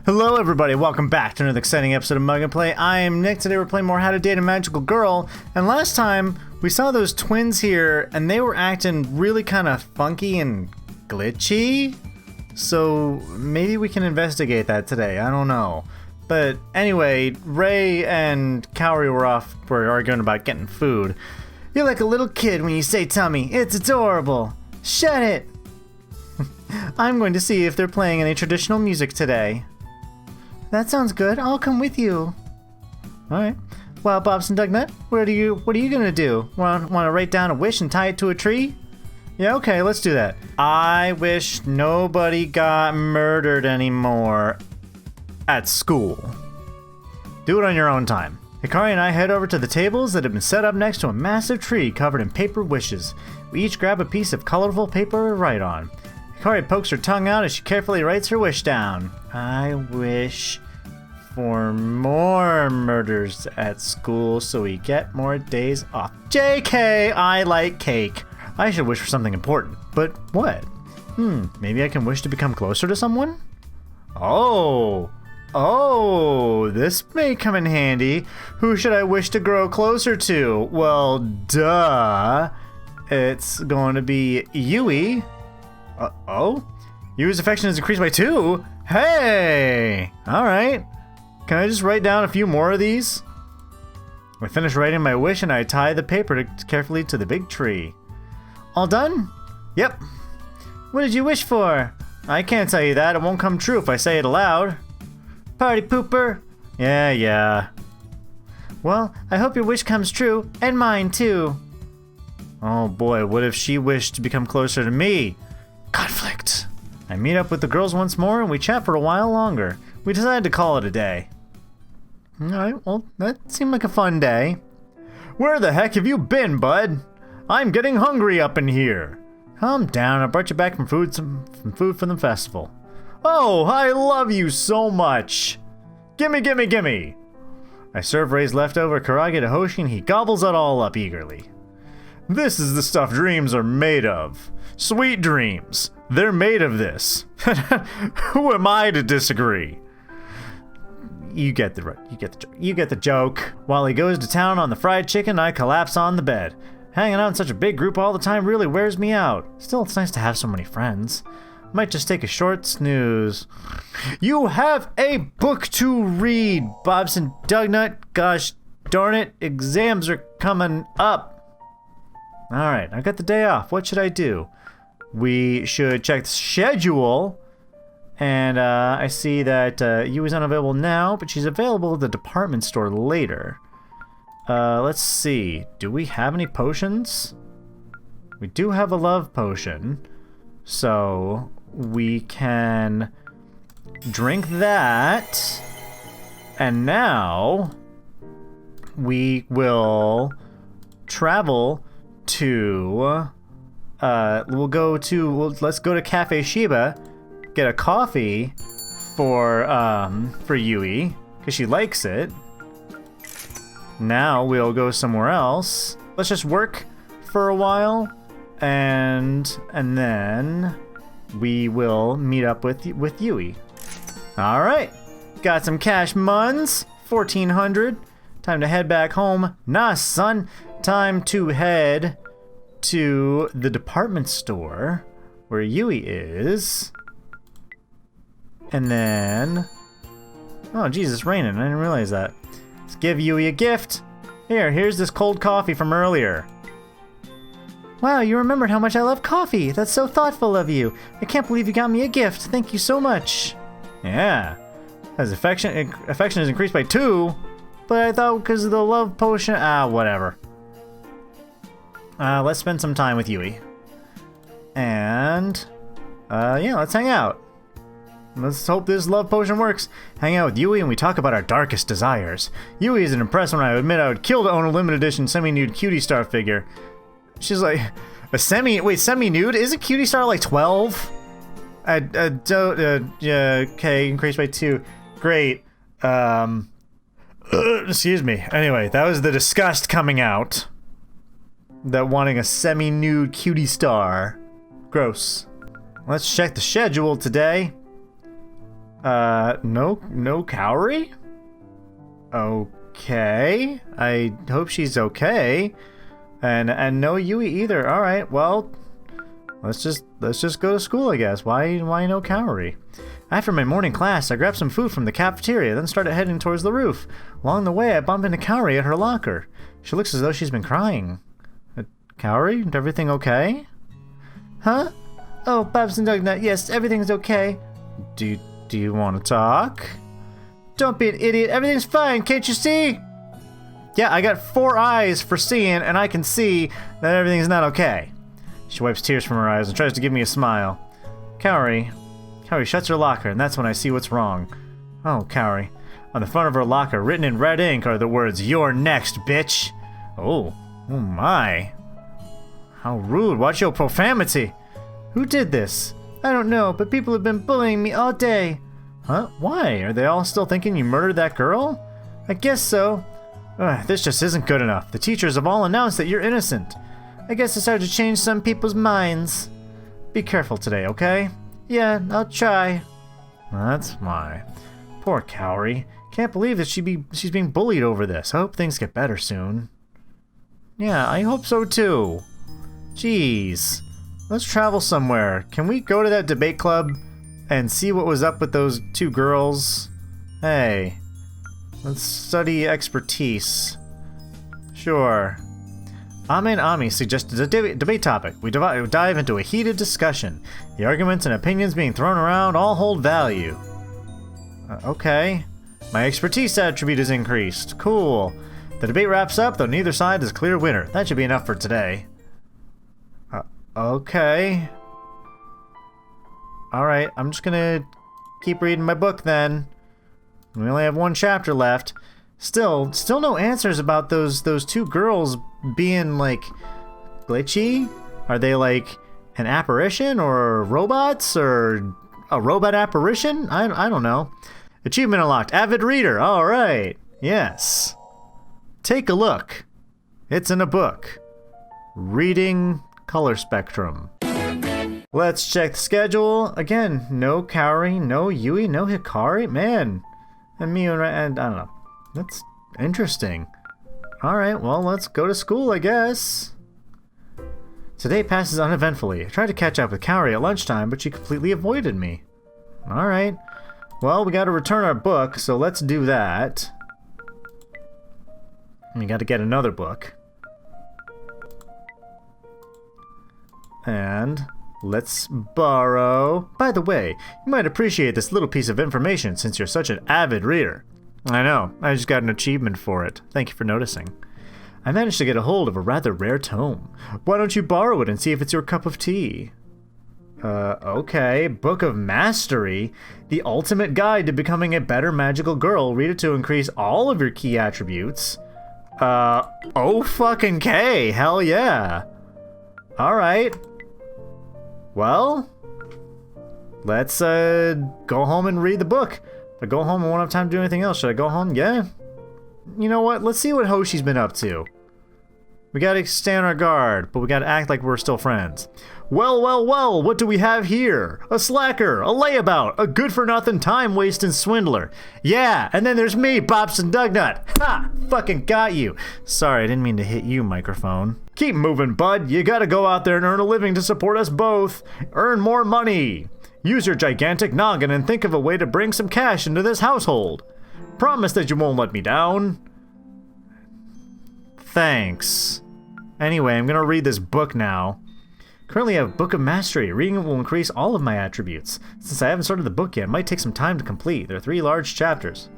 Hello everybody, welcome back to another exciting episode of Mug and Play. I am Nick. Today we're playing more How to Date a Magical Girl, and last time we saw those twins here and they were acting really kind of funky and glitchy, so maybe we can investigate that today, I don't know. But anyway, Ray and Cowrie were arguing about getting food. You're like a little kid when you say tummy, it's adorable. Shut it! I'm going to see if they're playing any traditional music today. That sounds good. I'll come with you. Alright. Well, Bobson Dugnut, what are you gonna do? Want to write down a wish and tie it to a tree? Yeah, okay, let's do that. I wish nobody got murdered anymore at school. Do it on your own time. Hikari and I head over to the tables that have been set up next to a massive tree covered in paper wishes. We each grab a piece of colorful paper to write on. Hikari pokes her tongue out as she carefully writes her wish down. I wish for more murders at school so we get more days off. JK, I like cake. I should wish for something important. But what? Maybe I can wish to become closer to someone? Oh, this may come in handy. Who should I wish to grow closer to? Well, duh. It's going to be Yui. Yui's affection is increased by 2? Hey! Alright. Can I just write down a few more of these? I finish writing my wish and I tie the paper carefully to the big tree. All done? Yep. What did you wish for? I can't tell you that. It won't come true if I say it aloud. Party pooper. Yeah. Well, I hope your wish comes true, and mine too. Oh boy, what if she wished to become closer to me? Conflict. I meet up with the girls once more and we chat for a while longer. We decided to call it a day. Alright, well, that seemed like a fun day. Where the heck have you been, bud? I'm getting hungry up in here. Calm down, I brought you back some food from the festival. Oh, I love you so much. Gimme. I serve Ray's leftover karage to Hoshi and he gobbles it all up eagerly. This is the stuff dreams are made of. Sweet dreams. They're made of this. Who am I to disagree? You get the joke. While he goes to town on the fried chicken, I collapse on the bed. Hanging out in such a big group all the time really wears me out. Still, it's nice to have so many friends. Might just take a short snooze. You have a book to read, Bobson Dugnut. Gosh darn it, exams are coming up. Alright, I got the day off. What should I do? We should check the schedule. And I see that Yui's unavailable now, but she's available at the department store later. Let's see. Do we have any potions? We do have a love potion. So we can drink that. And now we will travel to let's go to Cafe Shiba, get a coffee for Yui because she likes it. Now we'll go somewhere else. Let's just work for a while and then we will meet up with Yui. All right. Got some cash muns, 1400. Time to head back home. Nah, son. Time to head to the department store where Yui is. And then... Oh, Jesus, it's raining. I didn't realize that. Let's give Yui a gift. Here's this cold coffee from earlier. Wow, you remembered how much I love coffee. That's so thoughtful of you. I can't believe you got me a gift. Thank you so much. Yeah. As affection is increased by 2. But I thought because of the love potion... whatever. Let's spend some time with Yui. And... yeah, let's hang out. Let's hope this love potion works. Hang out with Yui and we talk about our darkest desires. Yui isn't impressed when I admit I would kill to own a limited edition semi-nude Cutie Star figure. She's like, semi-nude? Isn't Cutie Star like 12? Okay, increased by 2. Great. Excuse me. Anyway, that was the disgust coming out. That wanting a semi-nude Cutie Star. Gross. Let's check the schedule today. No Kaori? Okay. I hope she's okay. And no Yui either. Alright, well, let's just go to school, I guess. Why no Kaori? After my morning class, I grabbed some food from the cafeteria, then started heading towards the roof. Along the way, I bump into Kaori at her locker. She looks as though she's been crying. Kaori, everything okay? Huh? Oh, Bobson Dugnut, yes, everything's okay. Do you want to talk? Don't be an idiot, everything's fine, can't you see? Yeah, I got 4 eyes for seeing, and I can see that everything's not okay. She wipes tears from her eyes and tries to give me a smile. Kaori shuts her locker, and that's when I see what's wrong. Oh, Kaori. On the front of her locker, written in red ink, are the words, "You're next, bitch." Oh my. How rude, watch your profanity. Who did this? I don't know, but people have been bullying me all day. Huh? Why? Are they all still thinking you murdered that girl? I guess so. This just isn't good enough. The teachers have all announced that you're innocent. I guess it's hard to change some people's minds. Be careful today, okay? Yeah, I'll try. That's fine. Poor Kaori. Can't believe that she's being bullied over this. I hope things get better soon. Yeah, I hope so too. Jeez. Let's travel somewhere. Can we go to that debate club and see what was up with those 2 girls? Hey. Let's study expertise. Sure. Ame and Ami suggested a debate topic. We dive into a heated discussion. The arguments and opinions being thrown around all hold value. Okay. My expertise attribute is increased. Cool. The debate wraps up, though neither side is a clear winner. That should be enough for today. Okay. Alright, I'm just gonna keep reading my book then. We only have 1 chapter left. Still no answers about those 2 girls being, like, glitchy? Are they, like, an apparition or robots or a robot apparition? I don't know. Achievement unlocked. Avid reader. All right. Yes. Take a look. It's in a book. Reading color spectrum. Let's check the schedule. Again, no Kaori, no Yui, no Hikari. Man. And Miu and I don't know. That's interesting. Alright, well, let's go to school, I guess. Today passes uneventfully. I tried to catch up with Kaori at lunchtime, but she completely avoided me. Alright. Well, we gotta return our book, so let's do that. We gotta get another book. And let's borrow... By the way, you might appreciate this little piece of information since you're such an avid reader. I know, I just got an achievement for it. Thank you for noticing. I managed to get a hold of a rather rare tome. Why don't you borrow it and see if it's your cup of tea? Okay. Book of Mastery. The ultimate guide to becoming a better magical girl. Read it to increase all of your key attributes. Oh fucking K. Hell yeah. Alright. Well, let's, go home and read the book. If I go home and won't have time to do anything else, should I go home? Yeah. You know what? Let's see what Hoshi's been up to. We gotta stay on our guard, but we gotta act like we're still friends. Well, what do we have here? A slacker, a layabout, a good-for-nothing time-wasting swindler. Yeah, and then there's me, Bobson Dugnut. Ha! Fucking got you. Sorry, I didn't mean to hit you, microphone. Keep moving, bud. You gotta go out there and earn a living to support us both. Earn more money. Use your gigantic noggin and think of a way to bring some cash into this household. Promise that you won't let me down. Thanks. Anyway, I'm gonna read this book now. Currently I have Book of Mastery. Reading it will increase all of my attributes. Since I haven't started the book yet, it might take some time to complete. There are 3 large chapters.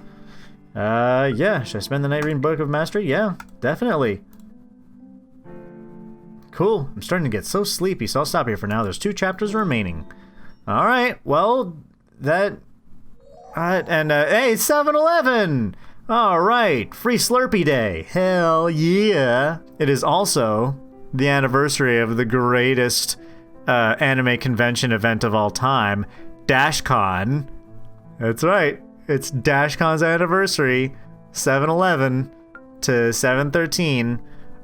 Yeah. Should I spend the night reading Book of Mastery? Yeah, definitely. Cool. I'm starting to get so sleepy, so I'll stop here for now. There's 2 chapters remaining. Alright, well, that... hey, 7-Eleven! Alright, free Slurpee Day. Hell yeah. It is also the anniversary of the greatest anime convention event of all time, DashCon. That's right. It's DashCon's anniversary, 7-11 to 7/13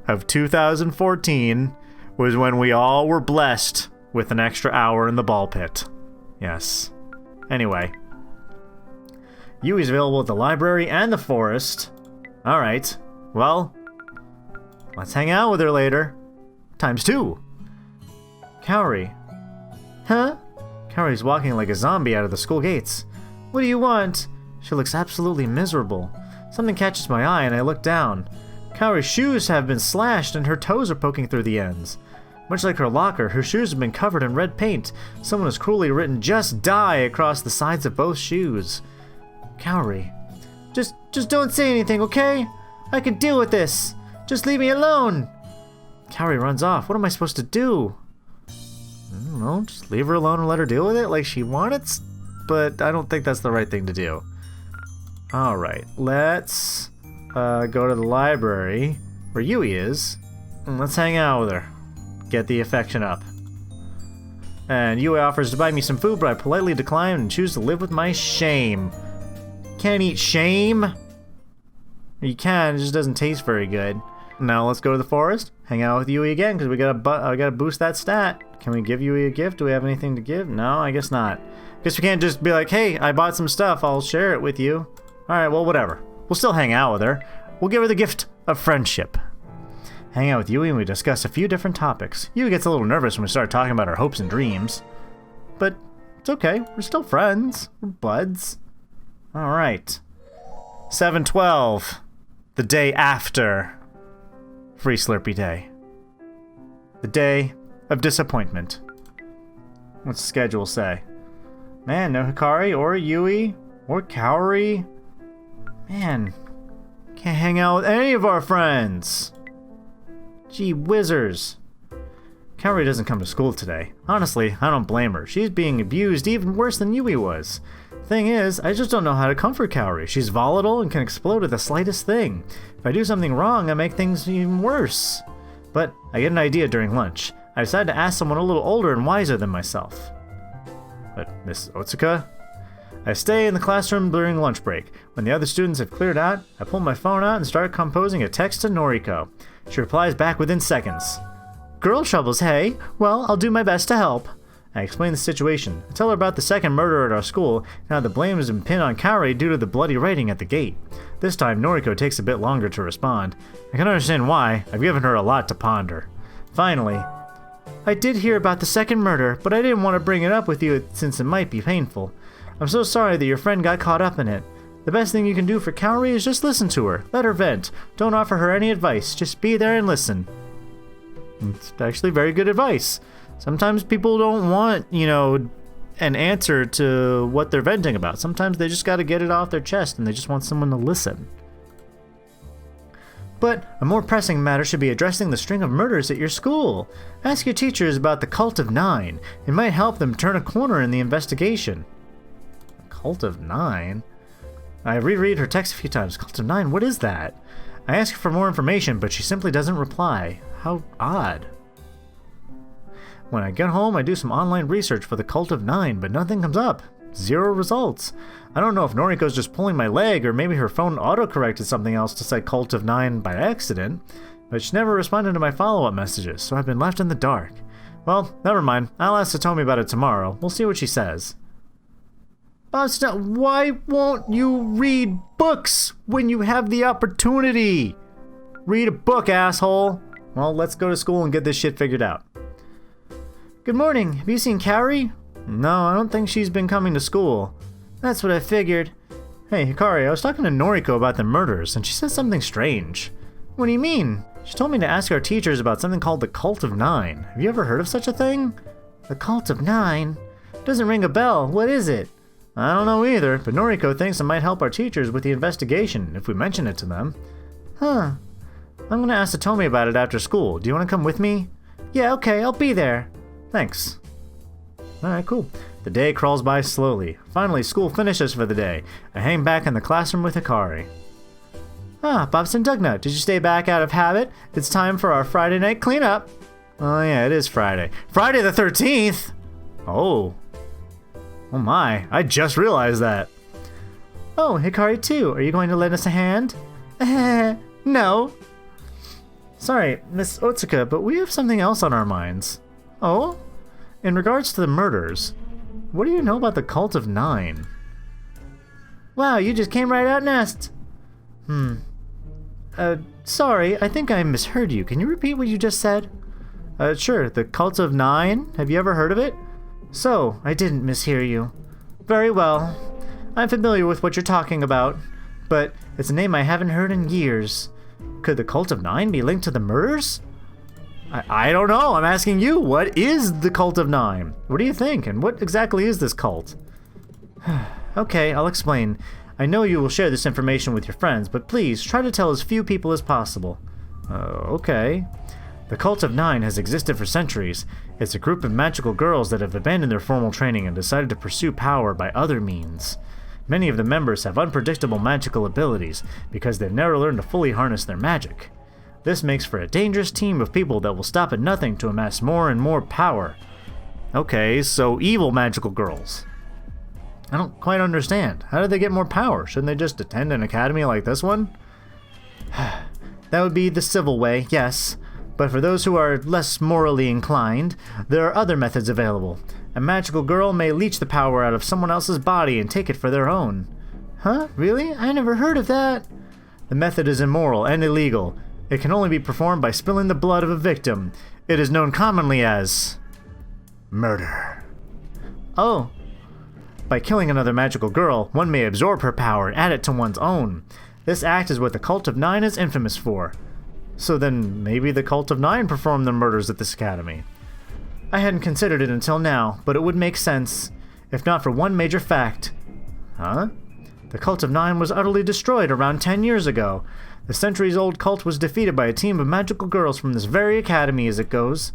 of 2014 was when we all were blessed with an extra hour in the ball pit. Yes. Anyway. Yui's available at the library and the forest. Alright, well, let's hang out with her later. ×2. Kaori. Huh? Kaori's walking like a zombie out of the school gates. What do you want? She looks absolutely miserable. Something catches my eye and I look down. Kaori's shoes have been slashed and her toes are poking through the ends. Much like her locker, her shoes have been covered in red paint. Someone has cruelly written "Just Die" across the sides of both shoes. Kaori. Just don't say anything, okay? I can deal with this. Just leave me alone. Kaori runs off. What am I supposed to do? I don't know, just leave her alone and let her deal with it like she wanted? But I don't think that's the right thing to do. Alright, let's go to the library where Yui is, and let's hang out with her. Get the affection up. And Yui offers to buy me some food, but I politely decline and choose to live with my shame. Can't eat shame? You can, it just doesn't taste very good. Now let's go to the forest, hang out with Yui again, because I gotta boost that stat. Can we give Yui a gift? Do we have anything to give? No, I guess not. Guess we can't just be like, hey, I bought some stuff, I'll share it with you. Alright, well, whatever. We'll still hang out with her. We'll give her the gift of friendship. Hang out with Yui and we discuss a few different topics. Yui gets a little nervous when we start talking about our hopes and dreams. But it's okay, we're still friends. We're buds. Alright. 7/12. The day after Free Slurpee Day. The day of disappointment. What's the schedule say? Man, no Hikari or Yui or Kaori. Man, can't hang out with any of our friends. Gee whizzers. Kaori doesn't come to school today. Honestly, I don't blame her. She's being abused even worse than Yui was. Thing is, I just don't know how to comfort Kaori. She's volatile and can explode at the slightest thing. If I do something wrong, I make things even worse. But I get an idea during lunch. I decide to ask someone a little older and wiser than myself. But Miss Otsuka? I stay in the classroom during lunch break. When the other students have cleared out, I pull my phone out and start composing a text to Noriko. She replies back within seconds. Girl troubles, hey? Well, I'll do my best to help. I explain the situation. I tell her about the second murder at our school, and how the blame has been pinned on Kaori due to the bloody writing at the gate. This time, Noriko takes a bit longer to respond. I can understand why. I've given her a lot to ponder. Finally, I did hear about the second murder, but I didn't want to bring it up with you since it might be painful. I'm so sorry that your friend got caught up in it. The best thing you can do for Kaori is just listen to her. Let her vent. Don't offer her any advice. Just be there and listen. It's actually very good advice. Sometimes people don't want, an answer to what they're venting about. Sometimes they just gotta get it off their chest and they just want someone to listen. But a more pressing matter should be addressing the string of murders at your school. Ask your teachers about the Cult of Nine. It might help them turn a corner in the investigation. Cult of Nine? I reread her text a few times. Cult of Nine, what is that? I ask her for more information, but she simply doesn't reply. How odd. When I get home, I do some online research for the Cult of Nine, but nothing comes up. 0 results. I don't know if Noriko's just pulling my leg, or maybe her phone auto-corrected something else to say Cult of Nine by accident, but she never responded to my follow-up messages, so I've been left in the dark. Well, never mind. I'll ask Satomi about it tomorrow. We'll see what she says. Bobson, why won't you read books when you have the opportunity? Read a book, asshole. Well, let's go to school and get this shit figured out. Good morning. Have you seen Kaori? No, I don't think she's been coming to school. That's what I figured. Hey, Hikari, I was talking to Noriko about the murders, and she said something strange. What do you mean? She told me to ask our teachers about something called the Cult of Nine. Have you ever heard of such a thing? The Cult of Nine? Doesn't ring a bell. What is it? I don't know either, but Noriko thinks it might help our teachers with the investigation if we mention it to them. Huh. I'm gonna ask Satomi about it after school. Do you want to come with me? Yeah, okay, I'll be there. Thanks. Alright, cool. The day crawls by slowly. Finally, school finishes for the day. I hang back in the classroom with Hikari. Ah, Bobson Dugnut, did you stay back out of habit? It's time for our Friday night cleanup. Oh yeah, it is Friday. Friday the 13th! Oh. Oh my, I just realized that. Oh, Hikari too. Are you going to lend us a hand? No. Sorry, Miss Otsuka, but we have something else on our minds. Oh? In regards to the murders, what do you know about the Cult of Nine? Wow, you just came right out and asked. Sorry, I think I misheard you. Can you repeat what you just said? Sure, the Cult of Nine. Have you ever heard of it? So, I didn't mishear you. Very well. I'm familiar with what you're talking about, but it's a name I haven't heard in years. Could the Cult of Nine be linked to the murders? I don't know. I'm asking you. What is the Cult of Nine? What do you think? And what exactly is this cult? Okay, I'll explain. I know you will share this information with your friends, but please try to tell as few people as possible. Okay. The Cult of Nine has existed for centuries. It's a group of magical girls that have abandoned their formal training and decided to pursue power by other means. Many of the members have unpredictable magical abilities because they've never learned to fully harness their magic. This makes for a dangerous team of people that will stop at nothing to amass more and more power. Okay, so evil magical girls. I don't quite understand. How do they get more power? Shouldn't they just attend an academy like this one? That would be the civil way, yes. But for those who are less morally inclined, there are other methods available. A magical girl may leech the power out of someone else's body and take it for their own. Huh? Really? I never heard of that. The method is immoral and illegal. It can only be performed by spilling the blood of a victim. It is known commonly as murder. Oh. By killing another magical girl, one may absorb her power and add it to one's own. This act is what the Cult of Nine is infamous for. So then maybe the Cult of Nine performed the murders at this academy. I hadn't considered it until now, but it would make sense, if not for one major fact. Huh? The Cult of Nine was utterly destroyed around 10 years ago. The centuries-old cult was defeated by a team of magical girls from this very academy, as it goes.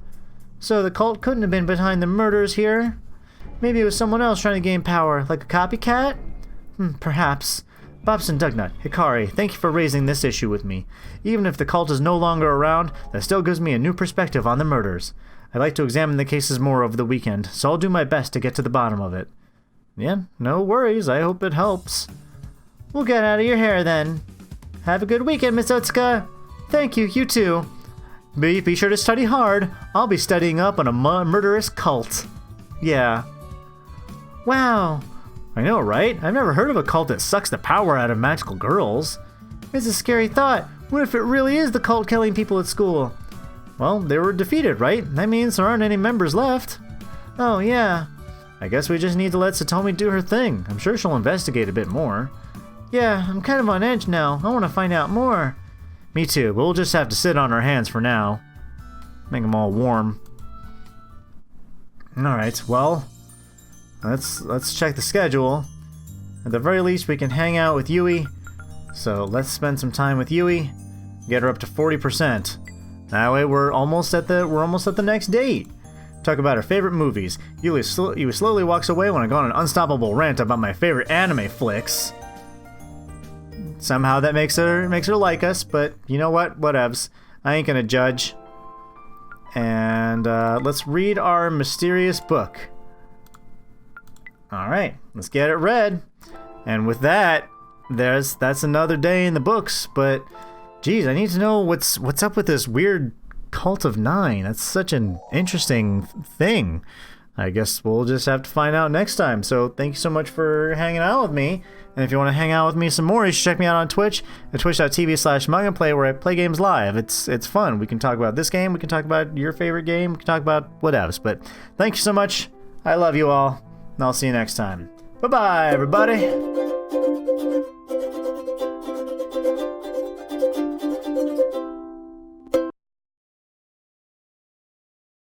So the cult couldn't have been behind the murders here? Maybe it was someone else trying to gain power, like a copycat? Perhaps. Bobson Dugnut, Hikari, thank you for raising this issue with me. Even if the cult is no longer around, that still gives me a new perspective on the murders. I'd like to examine the cases more over the weekend, so I'll do my best to get to the bottom of it. Yeah, no worries. I hope it helps. We'll get out of your hair then. Have a good weekend, Miss Otsuka. Thank you, you too. Be sure to study hard. I'll be studying up on a murderous cult. Yeah. Wow. I know, right? I've never heard of a cult that sucks the power out of magical girls. It's a scary thought. What if it really is the cult killing people at school? Well, they were defeated, right? That means there aren't any members left. Oh, yeah. I guess we just need to let Satomi do her thing. I'm sure she'll investigate a bit more. Yeah, I'm kind of on edge now. I want to find out more. Me too, but we'll just have to sit on our hands for now. Make them all warm. Alright, well, let's check the schedule. At the very least, we can hang out with Yui. So let's spend some time with Yui. Get her up to 40%. That way we're almost at the next date. Talk about our favorite movies. Yui slowly walks away when I go on an unstoppable rant about my favorite anime flicks. Somehow that makes her like us, but you know what? Whatevs. I ain't gonna judge. And let's read our mysterious book. Alright, let's get it read. And with that, that's another day in the books, but geez, I need to know what's up with this weird Cult of Nine. That's such an interesting thing. I guess we'll just have to find out next time. So thank you so much for hanging out with me. And if you want to hang out with me some more, you should check me out on Twitch at twitch.tv/MugAndPlay, where I play games live. It's fun. We can talk about this game. We can talk about your favorite game. We can talk about whatevs. But thank you so much. I love you all. And I'll see you next time. Bye-bye, everybody.